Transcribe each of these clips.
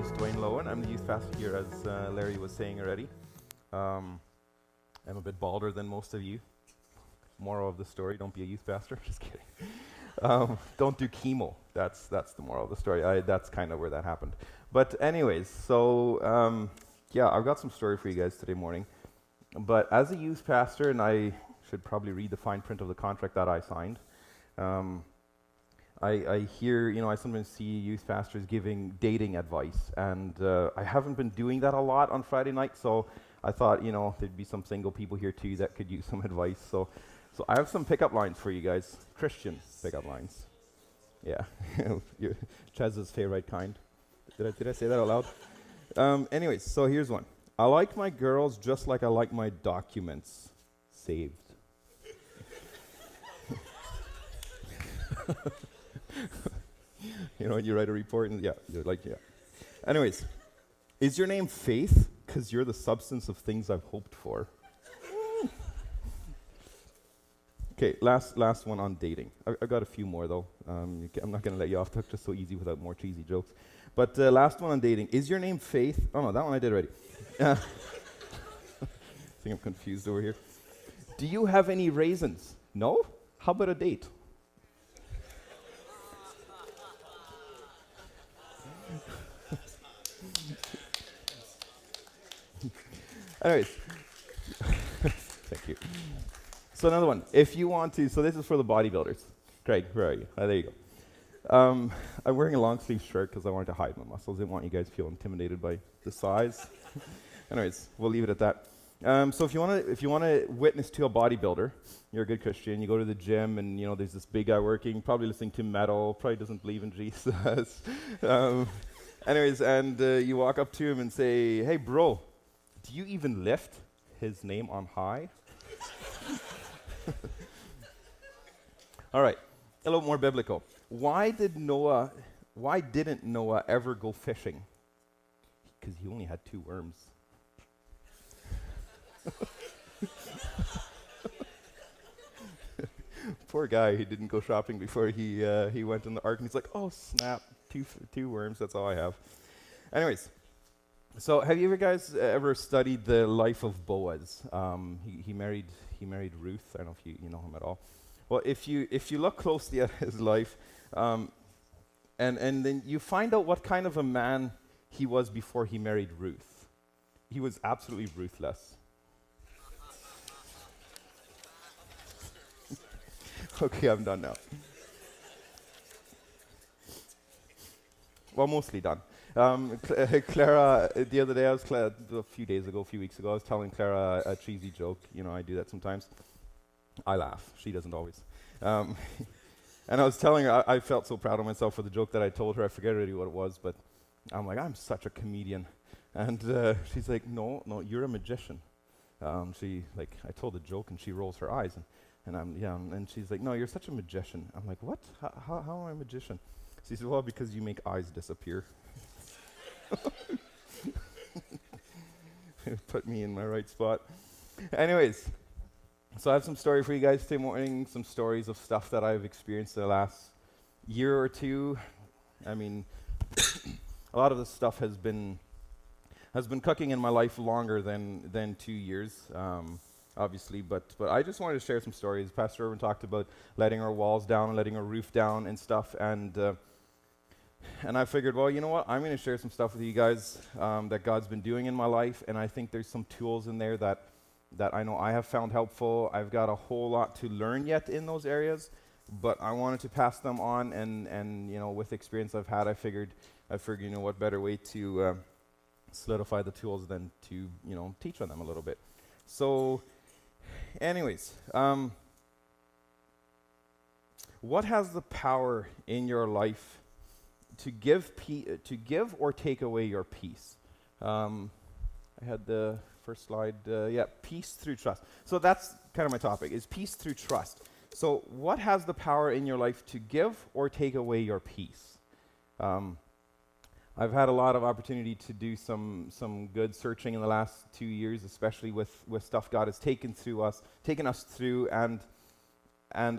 is Duane Loewen. I'm the youth pastor here, as Larry was saying already. I'm a bit balder than most of you. Moral of the story, don't be a youth pastor. Just kidding. Don't do chemo. That's the moral of the story. That's kind of where that happened. But anyways, so yeah, I've got some story for you guys today morning. But as a youth pastor, and I should probably read the fine print of the contract that I signed, I hear, I sometimes see youth pastors giving dating advice, and I haven't been doing that a lot on Friday night, so I thought, there'd be some single people here too that could use some advice. So I have some pickup lines for you guys, Christian pickup lines. Yeah, Chaz's favorite kind. Did I say that out loud? Anyways, so here's one. I like my girls just like I like my documents saved. When you write a report, and yeah. Anyways, is your name Faith? Because you're the substance of things I've hoped for. Okay, last one on dating. I got a few more though. I'm not going to let you off the hook just so easy without more cheesy jokes. But last one on dating. Is your name Faith? Oh no, that one I did already. I think I'm confused over here. Do you have any raisins? No? How about a date? Anyways, thank you. So another one. If you want to, so this is for the bodybuilders. Craig, where are you? There you go. I'm wearing a long sleeve shirt because I wanted to hide my muscles. I didn't want you guys to feel intimidated by the size. Anyways, we'll leave it at that. So if you want to witness to a bodybuilder, you're a good Christian. You go to the gym, and there's this big guy working, probably listening to metal, probably doesn't believe in Jesus. Anyways, and you walk up to him and say, "Hey, bro, do you even lift his name on high?" All right, a little more biblical. Why didn't Noah ever go fishing? Because he only had 2 worms. Poor guy, he didn't go shopping before he went in the ark, and he's like, "Oh snap, two worms. That's all I have." Anyways, so have you guys ever studied the life of Boaz? He married Ruth. I don't know if you know him at all. Well, if you look closely at his life, and then you find out what kind of a man he was before he married Ruth. He was absolutely ruthless. Okay, I'm done now. Well, mostly done. Clara, the other day, a few weeks ago, I was telling Clara a cheesy joke. I do that sometimes. I laugh. She doesn't always. And I was telling her, I felt so proud of myself for the joke that I told her. I forget already what it was, but I'm like, I'm such a comedian. And she's like, no, you're a magician. I told a joke, and she rolls her eyes. And she's like, no, you're such a magician. I'm like, what? How am I a magician? She said, well, because you make eyes disappear. Put me in my right spot. Anyways, so I have some story for you guys today morning, some stories of stuff that I've experienced in the last year or two. I mean, a lot of this stuff has been cooking in my life longer than 2 years. Obviously, but I just wanted to share some stories. Pastor Irvin talked about letting our walls down and letting our roof down and stuff, and I figured, well, you know what? I'm going to share some stuff with you guys that God's been doing in my life, and I think there's some tools in there that I know I have found helpful. I've got a whole lot to learn yet in those areas, but I wanted to pass them on, and with experience I've had, I figured, what better way to solidify the tools than to teach on them a little bit. So. Anyways, what has the power in your life to give or take away your peace? I had the first slide. Peace through trust. So that's kind of my topic, is peace through trust. So what has the power in your life to give or take away your peace? I've had a lot of opportunity to do some good searching in the last 2 years, especially with stuff God has taken us through, and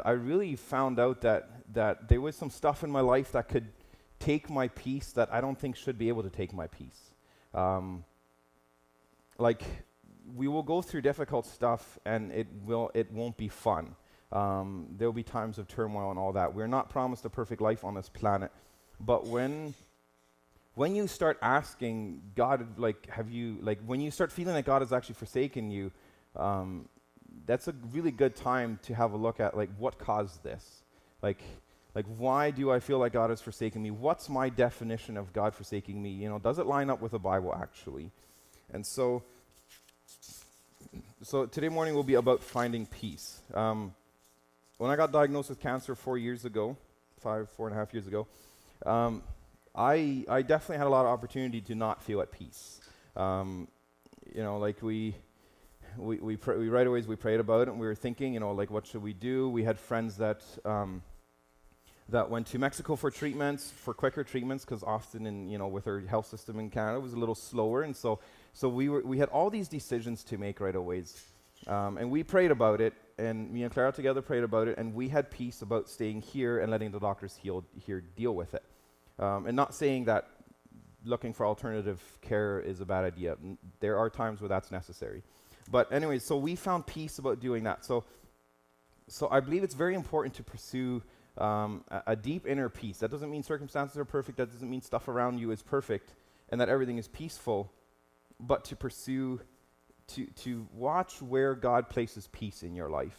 I really found out that there was some stuff in my life that could take my peace that I don't think should be able to take my peace. Like, we will go through difficult stuff, and it won't be fun. There will be times of turmoil and all that. We're not promised a perfect life on this planet, but when you start asking God, like, when you start feeling that God has actually forsaken you, that's a really good time to have a look at, like, what caused this? Like, why do I feel like God has forsaken me? What's my definition of God forsaking me? You know, does it line up with the Bible, actually? And so today morning will be about finding peace. When I got diagnosed with cancer 4 years ago, 4.5 years ago, I definitely had a lot of opportunity to not feel at peace. You know, like we right away we prayed about it, and we were thinking, you know, like, what should we do? We had friends that went to Mexico for treatments, for quicker treatments, because often with our health system in Canada, it was a little slower, and so we had all these decisions to make right away, and we prayed about it, and me and Clara together prayed about it, and we had peace about staying here and letting the doctors here deal with it, and not saying that looking for alternative care is a bad idea. There are times where that's necessary, but anyways, so we found peace about doing that. So I believe it's very important to pursue a deep inner peace. That doesn't mean circumstances are perfect. That doesn't mean stuff around you is perfect and that everything is peaceful, but to pursue, to watch where God places peace in your life.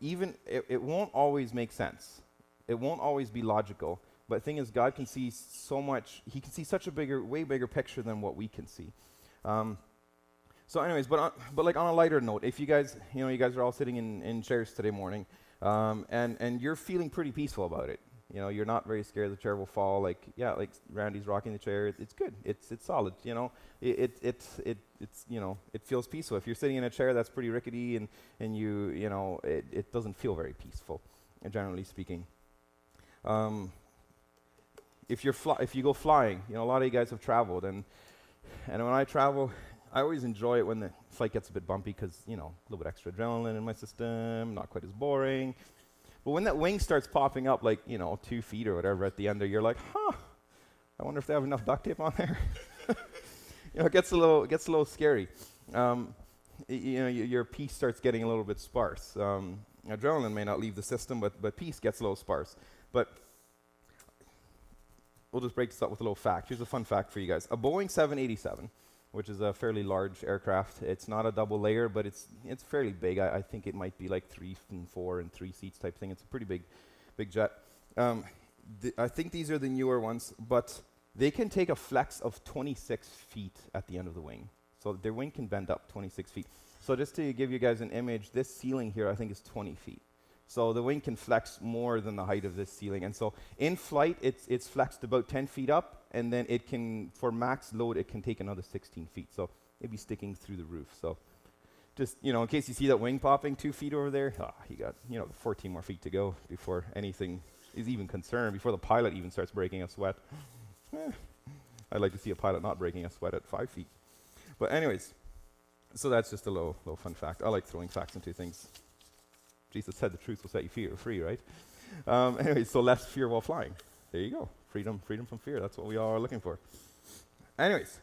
Even it won't always make sense. It won't always be logical. But the thing is, God can see so much. He can see such a way bigger picture than what we can see. So anyways, but like on a lighter note, if you guys are all sitting in chairs today morning, and you're feeling pretty peaceful about it. You know, you're not very scared the chair will fall. Like Randy's rocking the chair. It's good. It's solid. You know, it's it feels peaceful. If you're sitting in a chair that's pretty rickety and it doesn't feel very peaceful, generally speaking. If you go flying, you know, a lot of you guys have traveled, and when I travel, I always enjoy it when the flight gets a bit bumpy because, you know, a little bit extra adrenaline in my system, not quite as boring. But when that wing starts popping up, like, 2 feet or whatever at the end there, you're like, I wonder if they have enough duct tape on there. It gets a little scary. Your peace starts getting a little bit sparse. Adrenaline may not leave the system, but peace gets a little sparse. But we'll just break this up with a little fact. Here's a fun fact for you guys. A Boeing 787, which is a fairly large aircraft. It's not a double layer, but it's fairly big. I think it might be like 3 and 4 and 3 seats type thing. It's a pretty big jet. I think these are the newer ones, but they can take a flex of 26 feet at the end of the wing. So their wing can bend up 26 feet. So just to give you guys an image, this ceiling here I think is 20 feet. So the wing can flex more than the height of this ceiling. And so in flight, it's flexed about 10 feet up, and then it can, for max load, it can take another 16 feet. So it'd be sticking through the roof. So just, in case you see that wing popping 2 feet over there, you got, 14 more feet to go before anything is even concerned, before the pilot even starts breaking a sweat. I'd like to see a pilot not breaking a sweat at 5 feet. But anyways, so that's just a little fun fact. I like throwing facts into things. Jesus said the truth will set you free, right? Anyway, so less fear while flying. There you go. Freedom from fear. That's what we all are looking for. Anyways,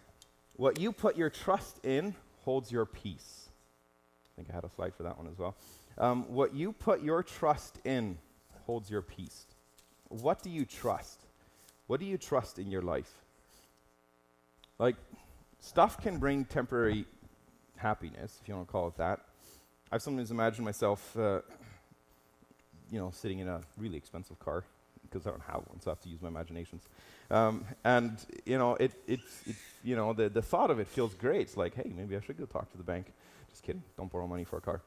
what you put your trust in holds your peace. I think I had a slide for that one as well. What you put your trust in holds your peace. What do you trust? What do you trust in your life? Like, stuff can bring temporary happiness, if you want to call it that. I've sometimes imagined myself, sitting in a really expensive car, because I don't have one, so I have to use my imaginations. And the thought of it feels great. It's like, hey, maybe I should go talk to the bank. Just kidding. Don't borrow money for a car.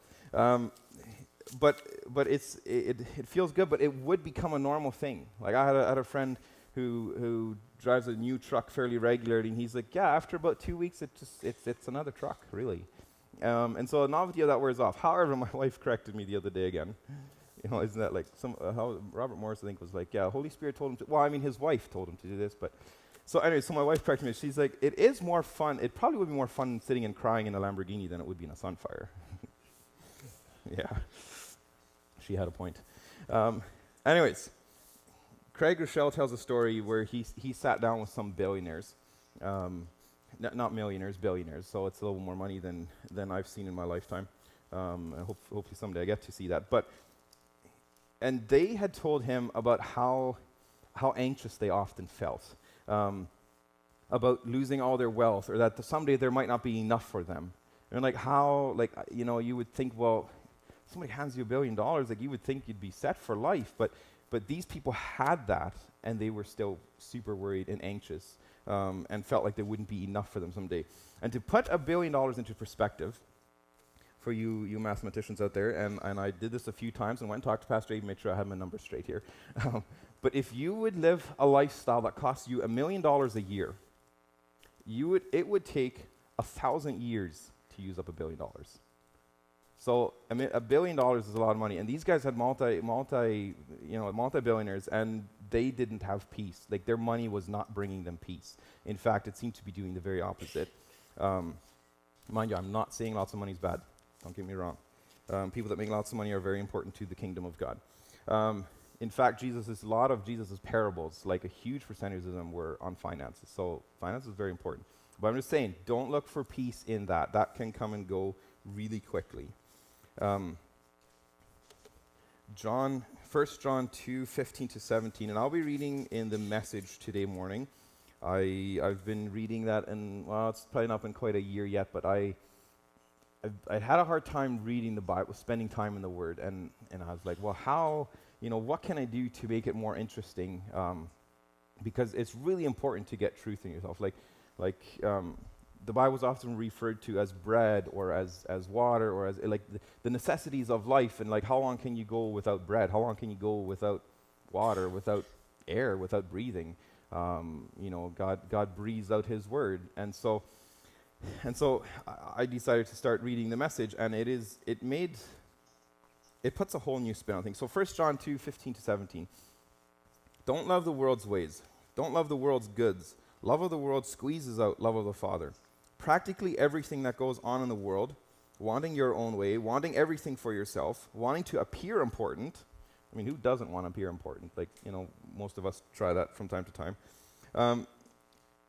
But it feels good. But it would become a normal thing. Like I had a friend who drives a new truck fairly regularly, and he's like, yeah, after about 2 weeks, it's another truck, really. And so the novelty of that wears off. However, my wife corrected me the other day again. Isn't that like how Robert Morris, I think, was like, yeah, Holy Spirit told him to, well, I mean, his wife told him to do this, but, so anyway, so my wife corrected me. She's like, it is more fun, it probably would be more fun sitting and crying in a Lamborghini than it would be in a Sunfire. Yeah, she had a point. Anyways, Craig Rochelle tells a story where he sat down with some billionaires, not millionaires, billionaires. So it's a little more money than I've seen in my lifetime. And hopefully someday I get to see that. And they had told him about how anxious they often felt about losing all their wealth, or that someday there might not be enough for them. And you would think, well, somebody hands you $1 billion, like you would think you'd be set for life, but these people had that, and they were still super worried and anxious, and felt like there wouldn't be enough for them someday. And to put $1 billion into perspective, for you mathematicians out there, and I did this a few times and went and talked to Pastor Abe, make sure I have my numbers straight here. But if you would live a lifestyle that costs you $1 million a year, it would take 1,000 years to use up $1 billion. So $1 billion is a lot of money, and these guys had multi-billionaires, and they didn't have peace. Like, their money was not bringing them peace. In fact, it seemed to be doing the very opposite. Mind you, I'm not saying lots of money is bad. Don't get me wrong. People that make lots of money are very important to the kingdom of God. In fact, a lot of Jesus' parables, like a huge percentage of them were on finances. So finance is very important. But I'm just saying, don't look for peace in that. That can come and go really quickly. 1 John 2:15-17, and I'll be reading in the Message today morning. I've been reading that, and well, it's probably not been quite a year yet, but I had a hard time reading the Bible, spending time in the Word, and I was like, well, what can I do to make it more interesting? Because it's really important to get truth in yourself. The Bible is often referred to as bread, or as water, or as the necessities of life, and how long can you go without bread? How long can you go without water, without air, without breathing? God breathes out His Word, and so I decided to start reading the Message, and it puts a whole new spin on things. So 1 John 2:15-17. Don't love the world's ways. Don't love the world's goods. Love of the world squeezes out love of the Father. Practically everything that goes on in the world, wanting your own way, wanting everything for yourself, wanting to appear important. I mean, who doesn't want to appear important? Most of us try that from time to time.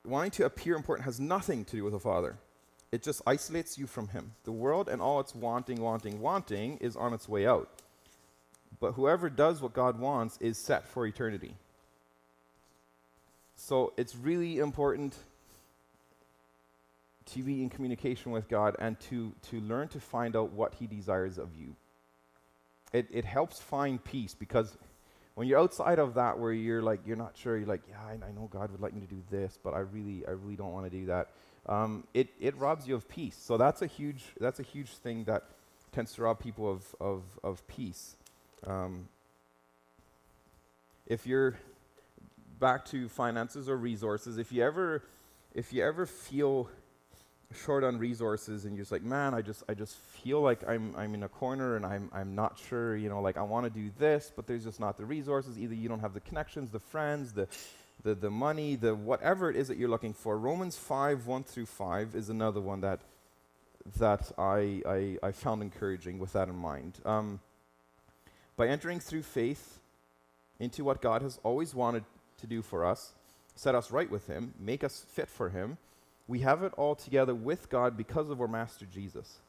Wanting to appear important has nothing to do with the Father. It just isolates you from Him. The world and all its wanting is on its way out. But whoever does what God wants is set for eternity. So it's really important to be in communication with God and to learn to find out what He desires of you. It helps find peace, because when you're outside of that, where you're not sure, you're like, yeah, I know God would like me to do this, but I really don't want to do that. It robs you of peace. So that's a huge thing that tends to rob people of peace. If you're back to finances or resources, if you ever feel short on resources and you're just like, man, I just feel like I'm in a corner and I'm not sure, I want to do this, but there's just not the resources. Either you don't have the connections, the friends, the money, the whatever it is that you're looking for. Romans 5:1-5 is another one that I found encouraging with that in mind. By entering through faith into what God has always wanted to do for us, set us right with Him, make us fit for Him, we have it all together with God because of our Master Jesus.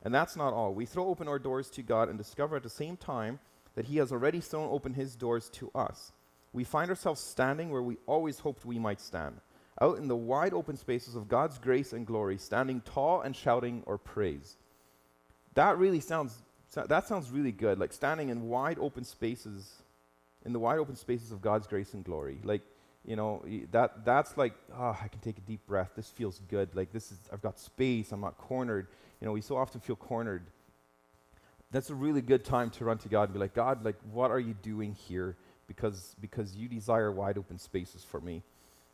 And that's not all. We throw open our doors to God and discover at the same time that He has already thrown open His doors to us. We find ourselves standing where we always hoped we might stand, out in the wide open spaces of God's grace and glory, standing tall and shouting our praise. That sounds really good, like standing in wide open spaces, in the wide open spaces of God's grace and glory. That's like, I can take a deep breath. This feels good. I've got space. I'm not cornered. We so often feel cornered. That's a really good time to run to God and be like, God, what are you doing here? Because you desire wide open spaces for me.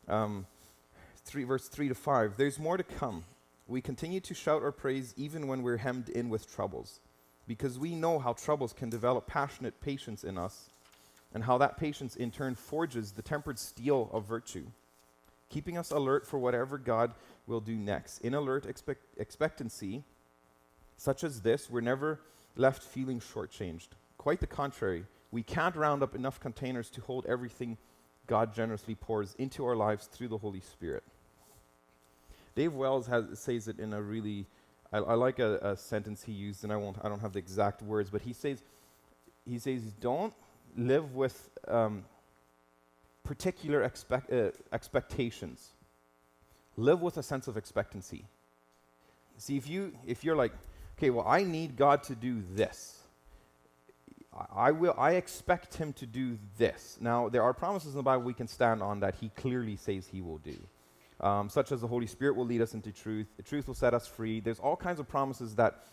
Verse 3-5, there's more to come. We continue to shout our praise even when we're hemmed in with troubles, because we know how troubles can develop passionate patience in us, and how that patience in turn forges the tempered steel of virtue, keeping us alert for whatever God will do next. In alert expectancy, such as this, we're never left feeling shortchanged. Quite the contrary, we can't round up enough containers to hold everything God generously pours into our lives through the Holy Spirit. Dave Wells says it in a really, I like a sentence he used, and I don't have the exact words, but he says, don't live with particular expectations. Live with a sense of expectancy. See, if you're like, okay, well, I need God to do this. I expect him to do this. Now, there are promises in the Bible we can stand on that he clearly says he will do. Such as the Holy Spirit will lead us into truth. The truth will set us free. There's all kinds of promises that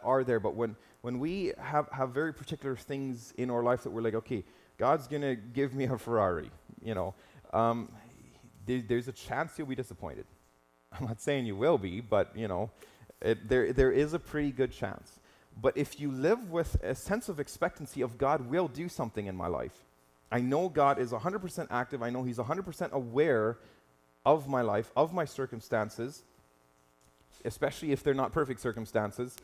are there. But when we have very particular things in our life that we're like, okay, God's going to give me a Ferrari, there's a chance you'll be disappointed. I'm not saying you will be, but, there is a pretty good chance. But if you live with a sense of expectancy of God will do something in my life, I know God is 100% active. I know he's 100% aware of my life, of my circumstances, especially if they're not perfect circumstances,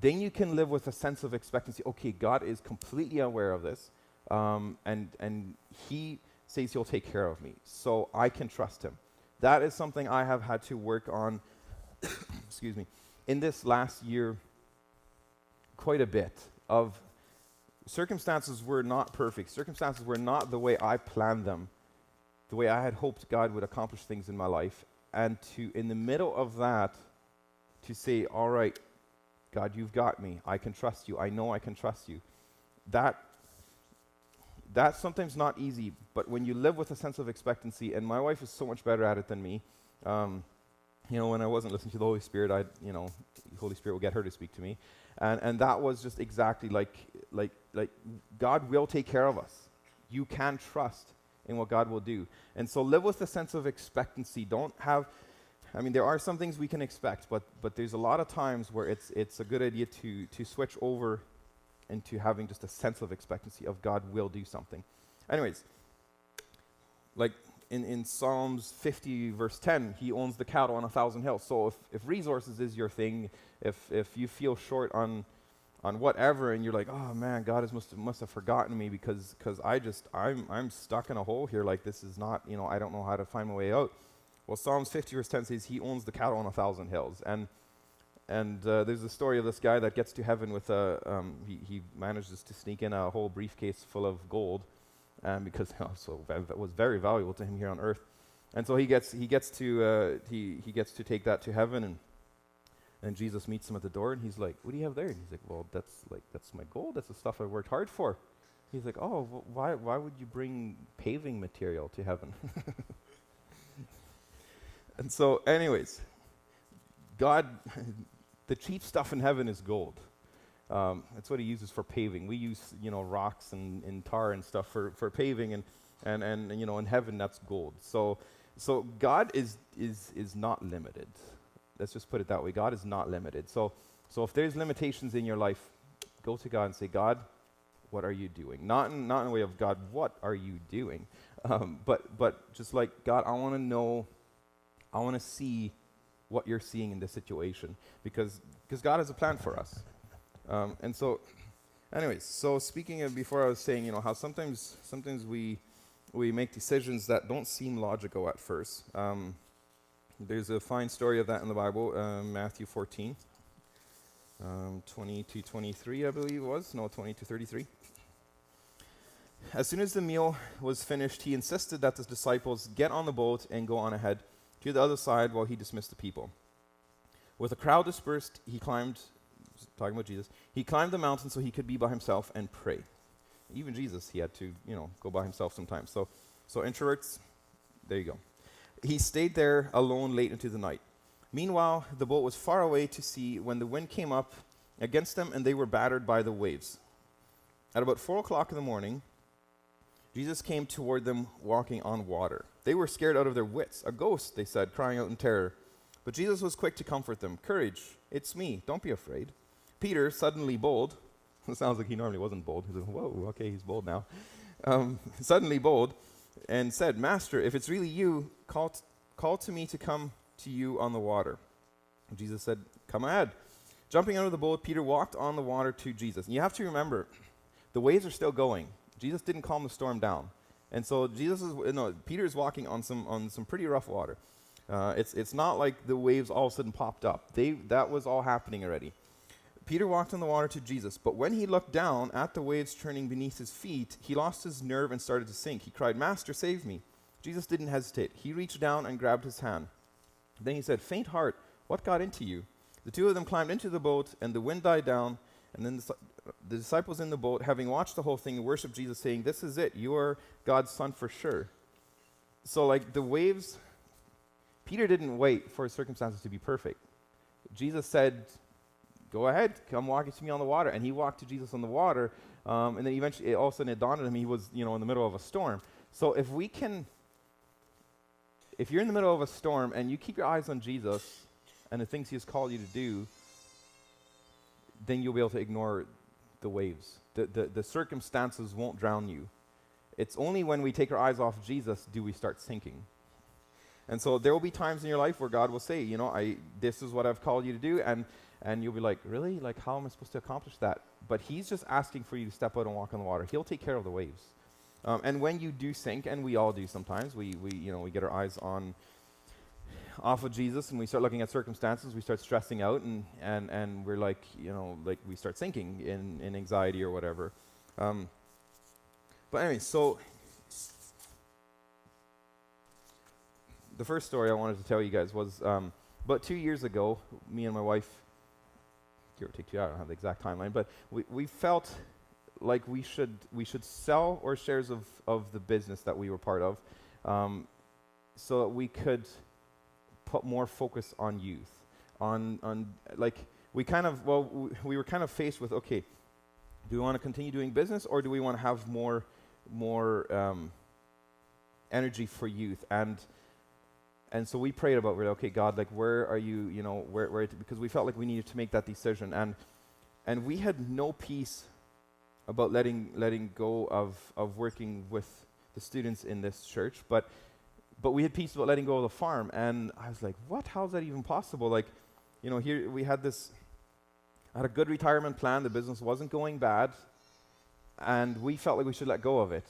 then you can live with a sense of expectancy. Okay, God is completely aware of this, and he says he'll take care of me, so I can trust him. That is something I have had to work on, excuse me, in this last year quite a bit. Of circumstances were not perfect. Circumstances were not the way I planned them, the way I had hoped God would accomplish things in my life. And to, in the middle of that, to say, all right, God, you've got me. I can trust you. I know I can trust you. That's sometimes not easy, but when you live with a sense of expectancy, and my wife is so much better at it than me. When I wasn't listening to the Holy Spirit, the Holy Spirit will get her to speak to me. And that was just exactly like God will take care of us. You can trust in what God will do. And so live with a sense of expectancy. There are some things we can expect, but there's a lot of times where it's a good idea to switch over into having just a sense of expectancy of God will do something. Anyways, like in Psalms 50 verse 10, he owns the cattle on 1,000 hills. So if resources is your thing, if you feel short on whatever, and you're like, oh man, God must have forgotten me because I'm stuck in a hole here. Like this is not, I don't know how to find my way out. Well, Psalms 50 verse 10 says he owns the cattle on 1,000 hills, and there's a story of this guy that gets to heaven with he manages to sneak in a whole briefcase full of gold, because it was very valuable to him here on earth, and so he gets to take that to heaven, and Jesus meets him at the door, and he's like, "What do you have there?" And he's like, "Well, that's my gold. That's the stuff I worked hard for." He's like, "Oh, why would you bring paving material to heaven?" And so, anyways, God, the cheap stuff in heaven is gold. That's what he uses for paving. We use, rocks and tar and stuff for paving, and in heaven that's gold. So God is not limited. Let's just put it that way. God is not limited. So if there's limitations in your life, go to God and say, God, what are you doing? Not in a way of, God, what are you doing? But just like, God, I want to know, I want to see what you're seeing in this situation, because God has a plan for us. And so, anyways, so speaking of, before I was saying, how sometimes we make decisions that don't seem logical at first. There's a fine story of that in the Bible, Matthew 14, 20 to 23, I believe it was. No, 20 to 33. As soon as the meal was finished, he insisted that the disciples get on the boat and go on ahead to the other side while he dismissed the people. With the crowd dispersed, he climbed the mountain so he could be by himself and pray. Even Jesus, he had to, go by himself sometimes. So introverts, there you go. He stayed there alone late into the night. Meanwhile, the boat was far away to sea when the wind came up against them and they were battered by the waves. At about 4 o'clock in the morning, Jesus came toward them walking on water. They were scared out of their wits. A ghost, they said, crying out in terror. But Jesus was quick to comfort them. Courage, it's me, don't be afraid. Peter, suddenly bold, it sounds like he normally wasn't bold. He's like, whoa, okay, he's bold now. Suddenly bold, and said, Master, if it's really you, call to me to come to you on the water. And Jesus said, come ahead. Jumping out of the boat, Peter walked on the water to Jesus. And you have to remember, the waves are still going. Jesus didn't calm the storm down. And so Peter is walking on some pretty rough water. It's not like the waves all of a sudden popped up. That was all happening already. Peter walked on the water to Jesus, but when he looked down at the waves churning beneath his feet, he lost his nerve and started to sink. He cried, "Master, save me." Jesus didn't hesitate. He reached down and grabbed his hand. Then he said, "Faint heart, what got into you?" The two of them climbed into the boat, and the wind died down. And then the disciples in the boat, having watched the whole thing, worshiped Jesus, saying, "This is it. You are God's son for sure." So like the waves, Peter didn't wait for his circumstances to be perfect. Jesus said, "Go ahead, come walk to me on the water." And he walked to Jesus on the water. And then eventually, all of a sudden it dawned on him he was, in the middle of a storm. So if you're in the middle of a storm and you keep your eyes on Jesus and the things he has called you to do, then you'll be able to ignore the waves. The circumstances won't drown you. It's only when we take our eyes off Jesus do we start sinking. And so there will be times in your life where God will say, this is what I've called you to do, and you'll be like, really? Like, how am I supposed to accomplish that? But he's just asking for you to step out and walk on the water. He'll take care of the waves. And when you do sink, and we all do sometimes, we get our eyes off of Jesus and we start looking at circumstances, we start stressing out, and we're like we start sinking in anxiety or whatever. But anyway, so the first story I wanted to tell you guys was about 2 years ago, me and my wife, give or take 2 hours, I don't have the exact timeline, but we felt like we should sell our shares of the business that we were part of, so that we could put more focus on youth. We were kind of faced with, okay, do we want to continue doing business, or do we want to have more energy for youth? And so we prayed about, okay, God, like, where are you? Where? Because we felt like we needed to make that decision, and we had no peace about letting go of working with the students in this church, but we had peace about letting go of the farm. And I was like, what? How is that even possible? Like, here we had I had a good retirement plan. The business wasn't going bad, and we felt like we should let go of it.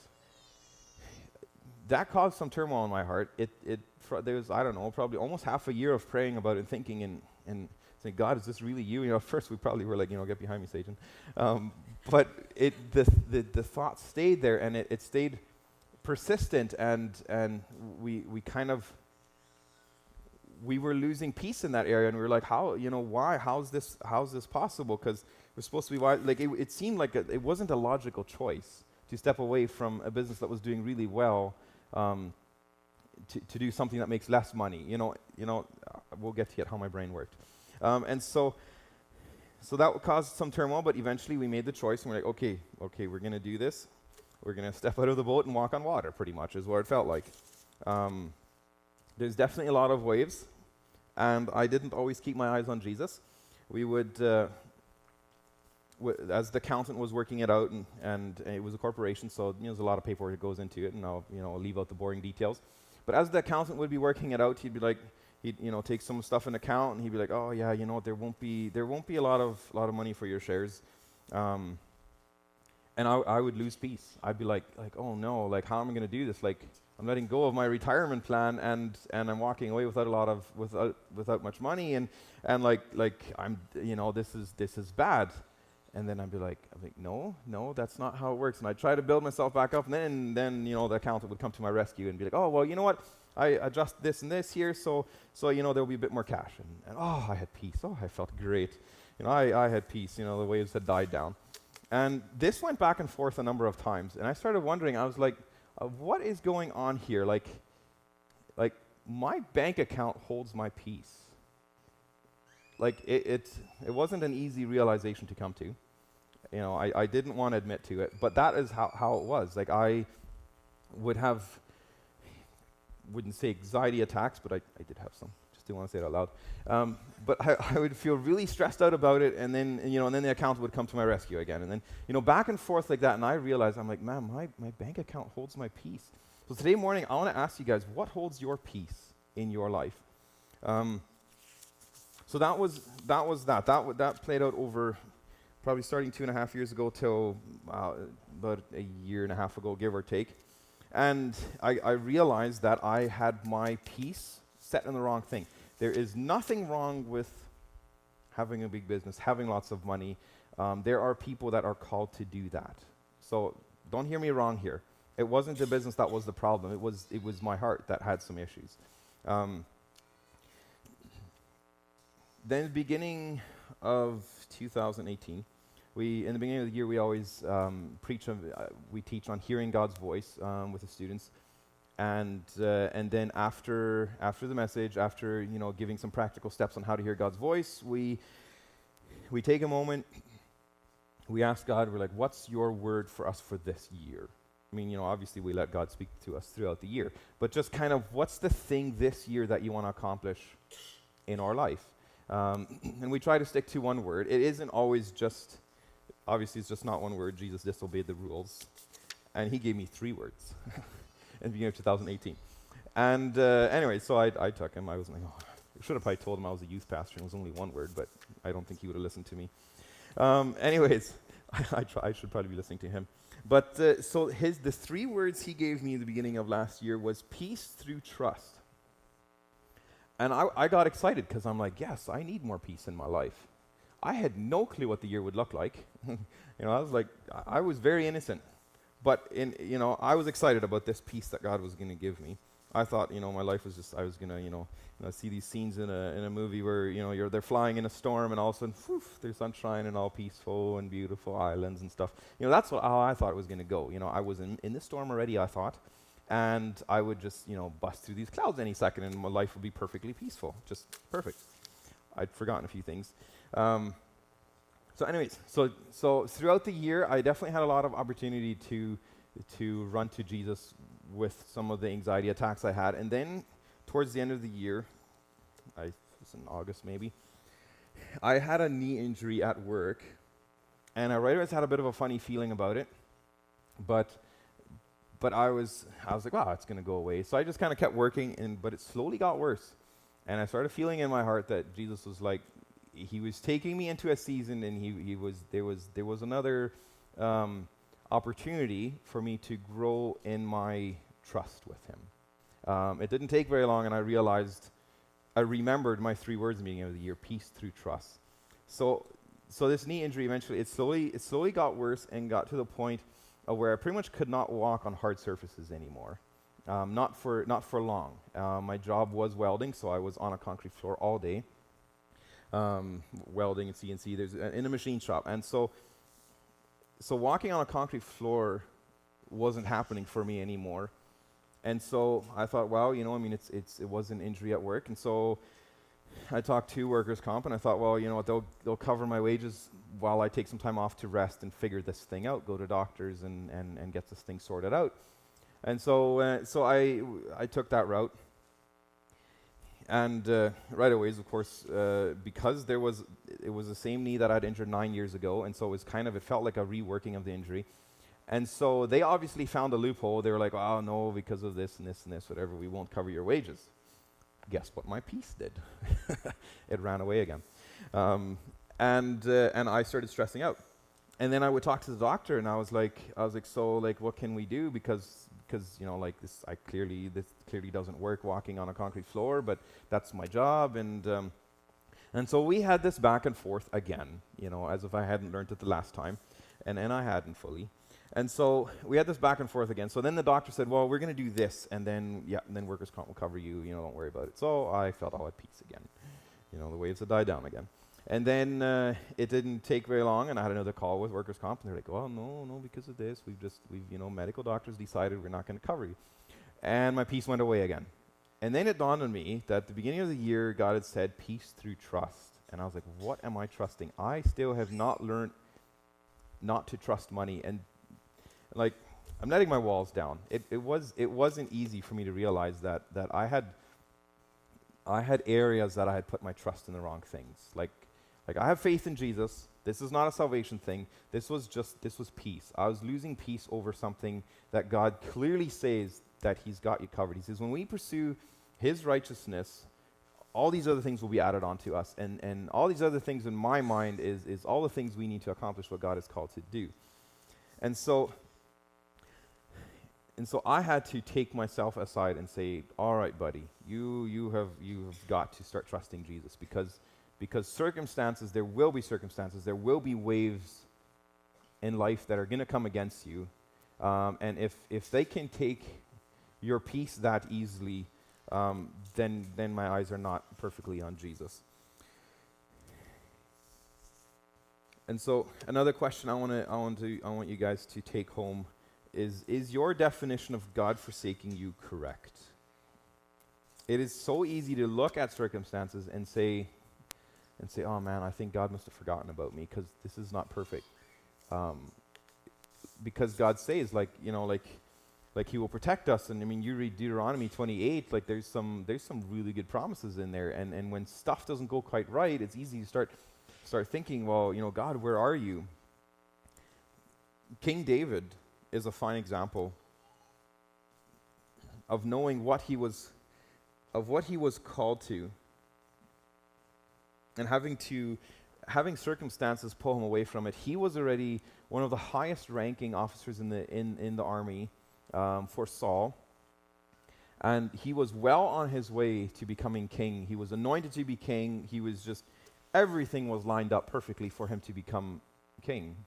That caused some turmoil in my heart. There was, I don't know, probably almost half a year of praying about it and thinking and saying, God, is this really you? At first we probably were like, get behind me, Satan. But the thought stayed there, and it stayed persistent, and we were losing peace in that area, and we were like, why? How's this possible? Because we're supposed to be wise. Like it seemed like it wasn't a logical choice to step away from a business that was doing really well, to do something that makes less money. We'll get to how my brain worked, and so that caused some turmoil. But eventually, we made the choice, and we're like, okay, we're gonna do this. We're going to step out of the boat and walk on water, pretty much, is what it felt like. There's definitely a lot of waves, and I didn't always keep my eyes on Jesus. We would, as the accountant was working it out, and it was a corporation, so there's a lot of paperwork that goes into it, and I'll leave out the boring details. But as the accountant would be working it out, he'd be like, he'd take some stuff in account, and he'd be like, oh yeah, there won't be a lot of money for your shares. And I would lose peace. I'd be like, oh no, like, how am I going to do this? Like, I'm letting go of my retirement plan, and I'm walking away without much money, and like I'm, this is bad. And then I'd be like, no, that's not how it works. And I'd try to build myself back up, and then the accountant would come to my rescue and be like, oh, well, you know what? I adjust this and this here, so there'll be a bit more cash. And I had peace. Oh, I felt great. I had peace. The waves had died down. And this went back and forth a number of times, and I started wondering. I was like, "What is going on here? Like, my bank account holds my peace." Like, it wasn't an easy realization to come to. I didn't want to admit to it, but that is how it was. Like, I wouldn't say anxiety attacks, but I did have some. Didn't want to say it out loud, but I would feel really stressed out about it, and then the accountant would come to my rescue again, and then back and forth like that. And I realized, I'm like, man, my bank account holds my peace. So today morning, I want to ask you guys, what holds your peace in your life? So that played out over probably starting 2.5 years ago till about a year and a half ago, give or take. And I realized that I had my peace set in the wrong thing. There is nothing wrong with having a big business, having lots of money. There are people that are called to do that. So don't hear me wrong here. It wasn't the business that was the problem. It was my heart that had some issues. Then, beginning of 2018, in the beginning of the year, we always we teach on hearing God's voice with the students, and then after the message, after giving some practical steps on how to hear God's voice, we take a moment. We ask God, we're like, "What's your word for us for this year?" I mean, obviously we let God speak to us throughout the year, but just kind of, what's the thing this year that you want to accomplish in our life? And we try to stick to one word. It isn't always just, obviously it's just not one word. Jesus disobeyed the rules. And he gave me 3 words in the beginning of 2018. And anyway, so I took him. I was like, I should have probably told him I was a youth pastor and it was only 1 word, but I don't think he would have listened to me. Anyways, I should probably be listening to him. But so the 3 words he gave me in the beginning of last year was peace through trust. And I got excited because I'm like, yes, I need more peace in my life. I had no clue what the year would look like. I was like, I was very innocent. But I was excited about this peace that God was going to give me. I thought, my life was just, I was going to, see these scenes in a movie where, they're flying in a storm and all of a sudden, there's sunshine and all peaceful and beautiful islands and stuff. That's how I thought it was going to go. I was in the storm already, I thought. And I would just, bust through these clouds any second and my life would be perfectly peaceful. Just perfect. I'd forgotten a few things. So anyways, so throughout the year, I definitely had a lot of opportunity to run to Jesus with some of the anxiety attacks I had. And then towards the end of the year, it was in August maybe, I had a knee injury at work. And I right away had a bit of a funny feeling about it. But I was like, wow, it's going to go away. So I just kind of kept working, but it slowly got worse. And I started feeling in my heart that Jesus was like, he was taking me into a season, and there was another opportunity for me to grow in my trust with him. It didn't take very long, and I remembered my 3 words in the beginning of the year: peace through trust. So this knee injury eventually, it slowly got worse and got to the point where I pretty much could not walk on hard surfaces anymore. Not for long. My job was welding, so I was on a concrete floor all day. Welding and CNC, in a machine shop. And so walking on a concrete floor wasn't happening for me anymore. And so I thought, well, it was an injury at work. And so I talked to workers' comp, and I thought, well, they'll cover my wages while I take some time off to rest and figure this thing out, go to doctors and get this thing sorted out. And so I took that route. And right away, of course, because it was the same knee that I'd injured 9 years ago, and so it felt like a reworking of the injury. And so they obviously found a loophole. They were like, oh, no, because of this and this and this, whatever, we won't cover your wages. Guess what my peace did? It ran away again. And I started stressing out. And then I would talk to the doctor, and I was like, so, what can we do? Because this clearly doesn't work walking on a concrete floor, but that's my job. And so we had this back and forth again, as if I hadn't learned it the last time, and I hadn't fully. And so we had this back and forth again. So then the doctor said, well, we're going to do this, and then workers' comp will cover you, don't worry about it. So I felt all at peace again. The waves had died down again. And then it didn't take very long, and I had another call with workers' comp, and they're like, well, no, because of this, medical doctors decided we're not going to cover you. And my peace went away again. And then it dawned on me that at the beginning of the year, God had said, peace through trust. And I was like, what am I trusting? I still have not learned not to trust money. And I'm letting my walls down. It wasn't easy for me to realize that I had areas that I had put my trust in the wrong things. Like I have faith in Jesus. This is not a salvation thing. This was peace. I was losing peace over something that God clearly says that he's got you covered. He says, when we pursue his righteousness, all these other things will be added onto us. And all these other things in my mind is all the things we need to accomplish what God is called to do. And so I had to take myself aside and say, all right, buddy, you have got to start trusting Jesus, because circumstances, there will be waves in life that are going to come against you. And if they can take your peace that easily, then my eyes are not perfectly on Jesus. And so another question I want you guys to take home is your definition of God forsaking you correct? It is so easy to look at circumstances and say, oh man, I think God must have forgotten about me because this is not perfect. Because God says, like He will protect us, and I mean, you read Deuteronomy 28, like there's some really good promises in there, and when stuff doesn't go quite right, it's easy to start thinking, well, God, where are you? King David is a fine example of knowing what he was called to, and having circumstances pull him away from it. He was already one of the highest ranking officers in the army for Saul, and he was well on his way to becoming king. He was anointed to be king. He was just, everything was lined up perfectly for him to become king.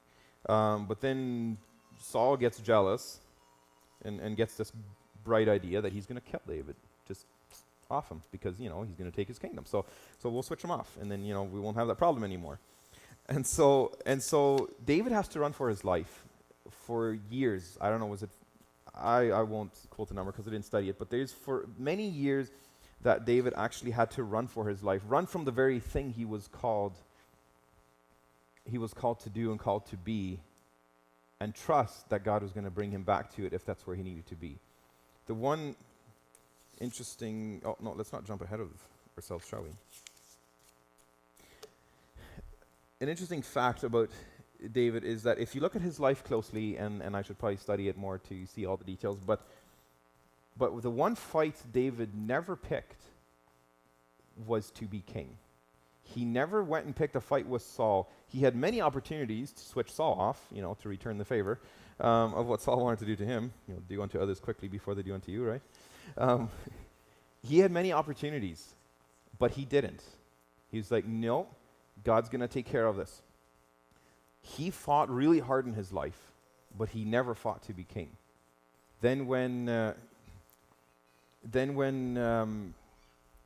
But then Saul gets jealous and gets this bright idea that he's going to kill David, just off him, because he's going to take his kingdom. So we'll switch him off, and then we won't have that problem anymore. And so David has to run for his life for years. I don't know, I won't quote the number because I didn't study it, but there's for many years that David actually had to run for his life, run from the very thing he was called to do and called to be, and trust that God was going to bring him back to it if that's where he needed to be. The one interesting, let's not jump ahead of ourselves, shall we? An interesting fact about David is that if you look at his life closely, and I should probably study it more to see all the details, but the one fight David never picked was to be king. He never went and picked a fight with Saul. He had many opportunities to switch Saul off, to return the favor of what Saul wanted to do to him. Do unto others quickly before they do unto you, right? He had many opportunities, but he didn't. He was like, no, God's going to take care of this. He fought really hard in his life, but he never fought to be king. Then when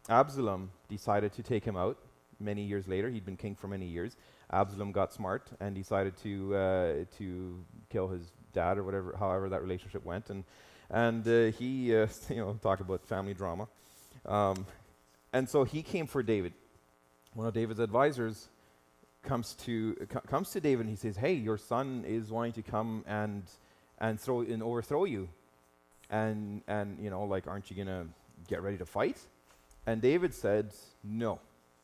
Absalom decided to take him out, many years later, he'd been king for many years, Absalom got smart and decided to kill his dad or whatever, however that relationship went, and he talk about family drama, and so he came for David. One of David's advisors comes to David and he says, "Hey, your son is wanting to come and overthrow you, and aren't you gonna get ready to fight?" And David said, "No,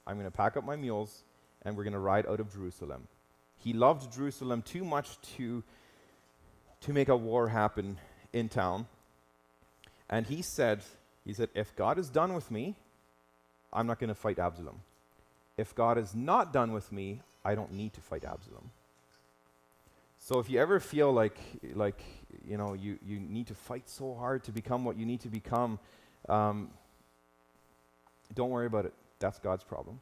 I'm going to pack up my mules and we're going to ride out of Jerusalem." He loved Jerusalem too much to make a war happen in town. And he said, if God is done with me, I'm not going to fight Absalom. If God is not done with me, I don't need to fight Absalom. So if you ever feel like you need to fight so hard to become what you need to become, don't worry about it. That's God's problem.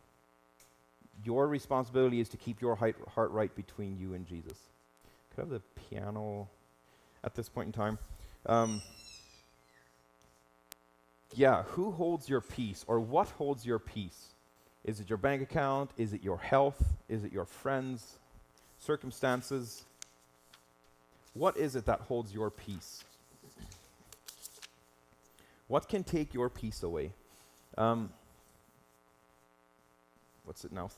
Your responsibility is to keep your heart right between you and Jesus. Could I have the piano at this point in time? Who holds your peace, or what holds your peace? Is it your bank account? Is it your health? Is it your friends? Circumstances? What is it that holds your peace? What can take your peace away? What's it now?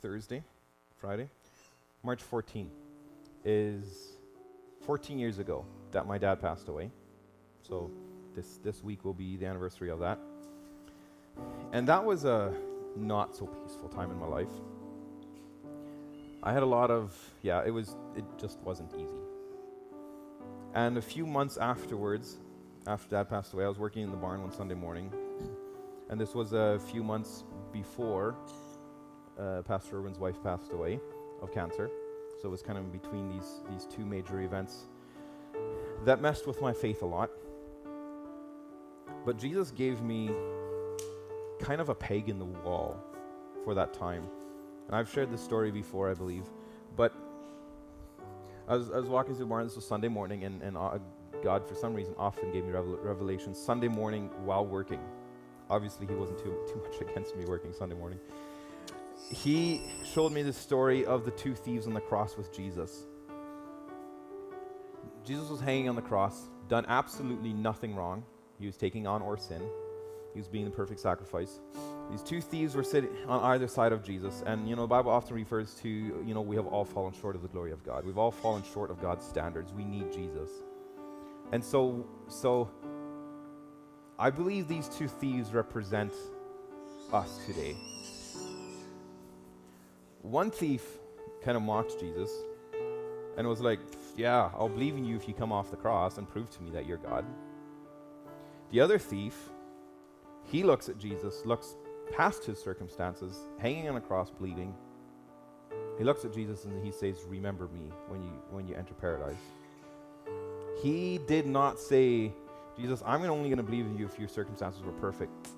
Friday? March 14th is 14 years ago that my dad passed away. So this week will be the anniversary of that. And that was a not so peaceful time in my life. I had a lot of, it just wasn't easy. And a few months afterwards, after Dad passed away, I was working in the barn one Sunday morning. And this was a few months before Pastor Irwin's wife passed away of cancer. So it was kind of in between these two major events that messed with my faith a lot. But Jesus gave me kind of a peg in the wall for that time. And I've shared this story before, I believe. But I was walking through Barnes, this was Sunday morning, and God, for some reason, often gave me revelations Sunday morning while working. Obviously, he wasn't too much against me working Sunday morning. He showed me the story of the two thieves on the cross with Jesus. Jesus was hanging on the cross, done absolutely nothing wrong. He was taking on our sin. He was being the perfect sacrifice. These two thieves were sitting on either side of Jesus. And, the Bible often refers to, we have all fallen short of the glory of God. We've all fallen short of God's standards. We need Jesus. And so I believe these two thieves represent us today. One thief kind of mocked Jesus and was like, yeah, I'll believe in you if you come off the cross and prove to me that you're God. The other thief, he looks at Jesus, looks past his circumstances, hanging on a cross, bleeding. He looks at Jesus and he says, remember me when you enter paradise. He did not say, Jesus, I'm only going to believe in you if your circumstances were perfect.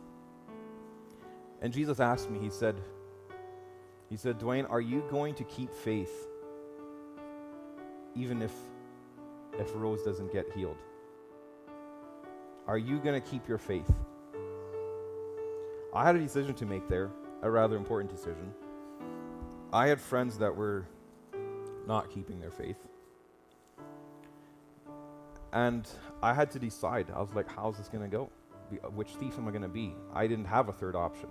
And Jesus asked me, he said, Duane, are you going to keep faith even if Rose doesn't get healed? Are you going to keep your faith? I had a decision to make there, a rather important decision. I had friends that were not keeping their faith. And I had to decide. I was like, how's this going to go? Which thief am I going to be? I didn't have a third option.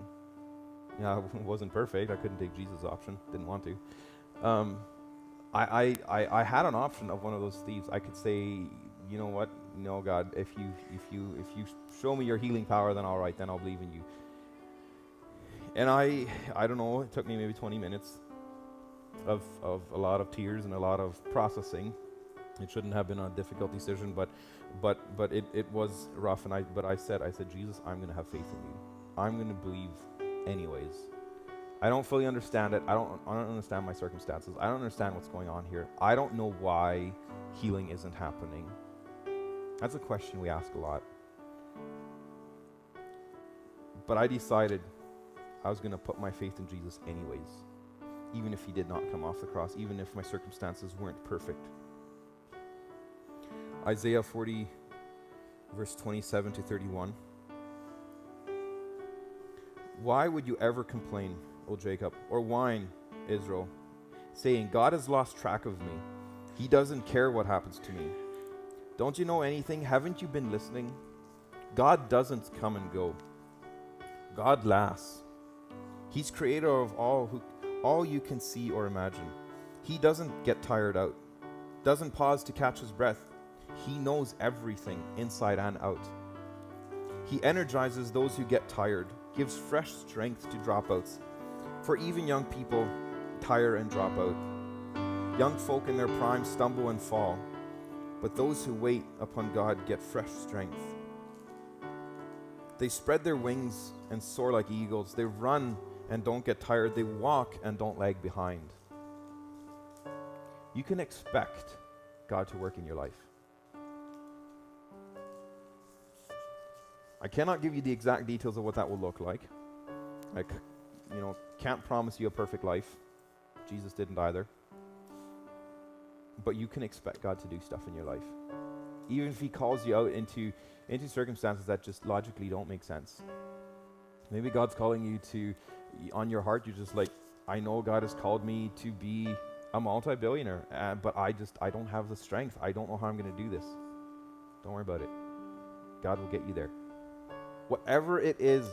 I wasn't perfect. I couldn't take Jesus' option. Didn't want to. I had an option of one of those thieves. I could say, you know what? No, God, if you show me your healing power, then all right, then I'll believe in you. And I don't know, it took me maybe 20 minutes of a lot of tears and a lot of processing. It shouldn't have been a difficult decision, but it was rough. But I said, Jesus, I'm going to have faith in you. I'm going to believe anyways. I don't fully understand it. I don't understand my circumstances. I don't understand what's going on here. I don't know why healing isn't happening. That's a question we ask a lot. But I decided I was going to put my faith in Jesus anyways, even if he did not come off the cross, even if my circumstances weren't perfect. Isaiah 40, verse 27 to 31. Why would you ever complain, O Jacob, or whine, Israel, saying, God has lost track of me. He doesn't care what happens to me. Don't you know anything? Haven't you been listening? God doesn't come and go. God lasts. He's creator of all you can see or imagine. He doesn't get tired out, doesn't pause to catch his breath. He knows everything inside and out. He energizes those who get tired, gives fresh strength to dropouts. For even young people tire and drop out. Young folk in their prime stumble and fall, but those who wait upon God get fresh strength. They spread their wings and soar like eagles. They run and don't get tired. They walk and don't lag behind. You can expect God to work in your life. I cannot give you the exact details of what that will look like. Can't promise you a perfect life. Jesus didn't either. But you can expect God to do stuff in your life. Even if he calls you out into circumstances that just logically don't make sense. Maybe God's calling you to, on your heart, you're just like, I know God has called me to be a multi-billionaire, but I don't have the strength. I don't know how I'm going to do this. Don't worry about it. God will get you there. Whatever it is,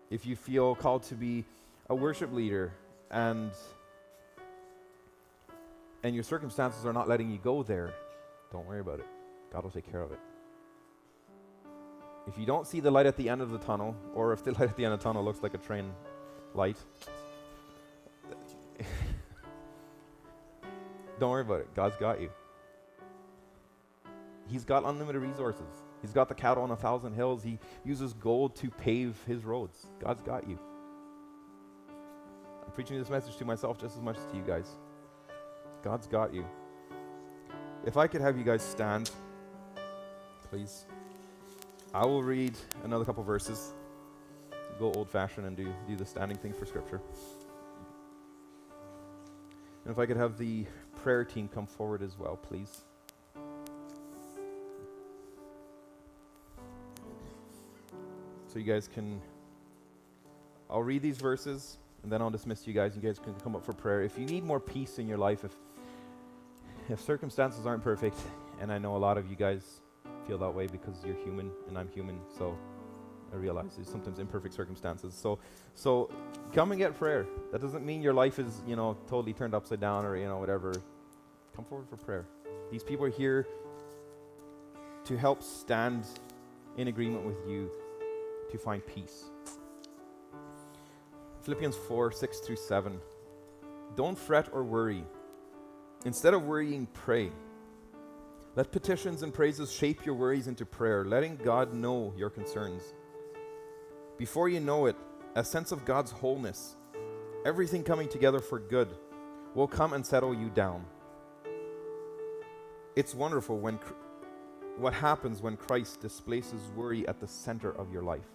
if you feel called to be a worship leader and your circumstances are not letting you go there, don't worry about it. God will take care of it. If you don't see the light at the end of the tunnel, or if the light at the end of the tunnel looks like a train light, don't worry about it. God's got you. He's got unlimited resources. He's got the cattle on 1,000 hills. He uses gold to pave his roads. God's got you. I'm preaching this message to myself just as much as to you guys. God's got you. If I could have you guys stand, please. I will read another couple verses. Go old-fashioned and do the standing thing for Scripture. And if I could have the prayer team come forward as well, please. So you guys can, I'll read these verses, and then I'll dismiss you guys. You guys can come up for prayer. If you need more peace in your life, if circumstances aren't perfect, and I know a lot of you guys feel that way because you're human and I'm human, so I realize there's sometimes imperfect circumstances. So come and get prayer. That doesn't mean your life is, totally turned upside down or, whatever. Come forward for prayer. These people are here to help stand in agreement with you to find peace. Philippians 4:6-7. Don't fret or worry. Instead of worrying, pray. Let petitions and praises shape your worries into prayer, letting God know your concerns. Before you know it, a sense of God's wholeness, everything coming together for good, will come and settle you down. It's wonderful what happens when Christ displaces worry at the center of your life.